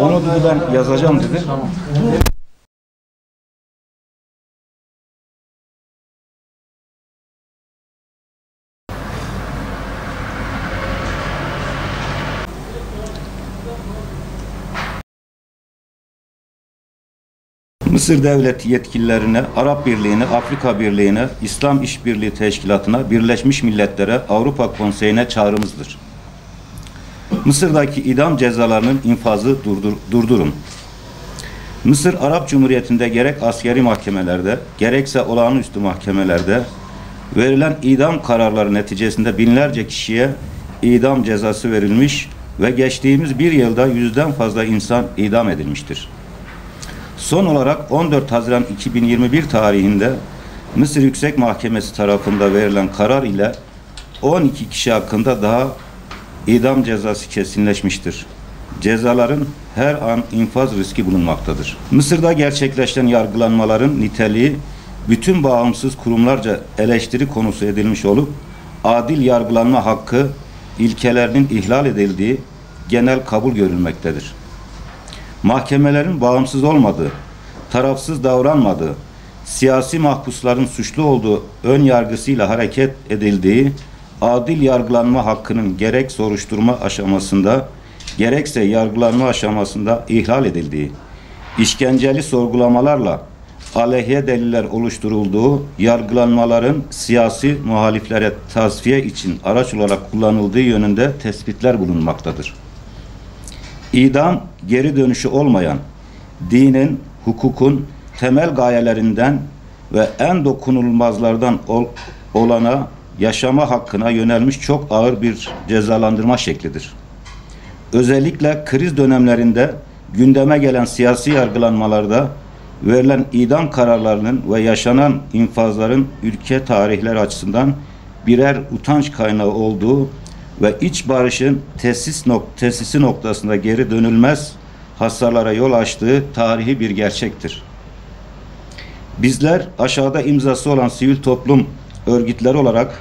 Onu dedi ben yazacağım dedi. Tamam. Mısır Devleti yetkililerine, Arap Birliği'ne, Afrika Birliği'ne, İslam İşbirliği Teşkilatı'na, Birleşmiş Milletler'e, Avrupa Konseyi'ne çağrımızdır. Mısır'daki idam cezalarının infazı durdurun. Mısır Arap Cumhuriyeti'nde gerek askeri mahkemelerde, gerekse olağanüstü mahkemelerde verilen idam kararları neticesinde binlerce kişiye idam cezası verilmiş ve geçtiğimiz bir yılda 100'den fazla insan idam edilmiştir. Son olarak 14 Haziran 2021 tarihinde Mısır Yüksek Mahkemesi tarafından verilen karar ile 12 kişi hakkında daha idam cezası kesinleşmiştir. Cezaların her an infaz riski bulunmaktadır. Mısır'da gerçekleşen yargılanmaların niteliği bütün bağımsız kurumlarca eleştiri konusu edilmiş olup adil yargılanma hakkı ilkelerinin ihlal edildiği genel kabul görülmektedir. Mahkemelerin bağımsız olmadığı, tarafsız davranmadığı, siyasi mahpusların suçlu olduğu ön yargısıyla hareket edildiği, adil yargılanma hakkının gerek soruşturma aşamasında, gerekse yargılanma aşamasında ihlal edildiği, işkenceli sorgulamalarla aleyhe deliller oluşturulduğu, yargılanmaların siyasi muhaliflere tasfiye için araç olarak kullanıldığı yönünde tespitler bulunmaktadır. İdam, geri dönüşü olmayan, dinin, hukukun temel gayelerinden ve en dokunulmazlardan olana, yaşama hakkına yönelmiş çok ağır bir cezalandırma şeklidir. Özellikle kriz dönemlerinde gündeme gelen siyasi yargılanmalarda verilen idam kararlarının ve yaşanan infazların ülke tarihleri açısından birer utanç kaynağı olduğu ve iç barışın tesisi noktasında geri dönülmez hasarlara yol açtığı tarihi bir gerçektir. Bizler aşağıda imzası olan sivil toplum örgütleri olarak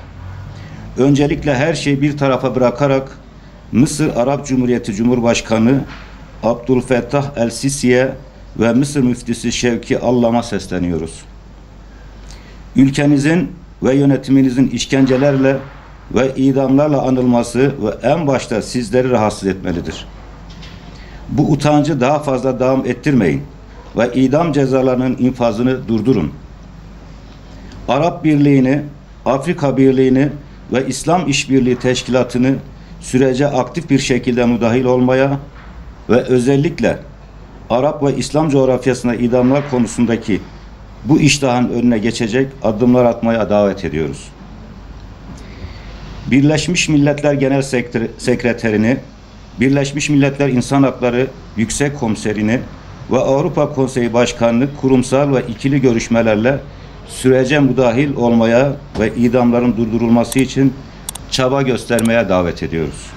öncelikle her şeyi bir tarafa bırakarak Mısır Arap Cumhuriyeti Cumhurbaşkanı Abdülfettah el-Sisi'ye ve Mısır Müftüsü Şevki Allam'a sesleniyoruz. Ülkenizin ve yönetiminizin işkencelerle ve idamlarla anılması ve en başta sizleri rahatsız etmelidir. Bu utancı daha fazla devam ettirmeyin ve idam cezalarının infazını durdurun. Arap Birliği'ni, Afrika Birliği'ni ve İslam İşbirliği Teşkilatı'nı sürece aktif bir şekilde müdahil olmaya ve özellikle Arap ve İslam coğrafyasına idamlar konusundaki bu iştahın önüne geçecek adımlar atmaya davet ediyoruz. Birleşmiş Milletler Genel Sekreterini, Birleşmiş Milletler İnsan Hakları Yüksek Komiserini ve Avrupa Konseyi Başkanı'nı kurumsal ve ikili görüşmelerle sürece müdahil olmaya ve idamların durdurulması için çaba göstermeye davet ediyoruz.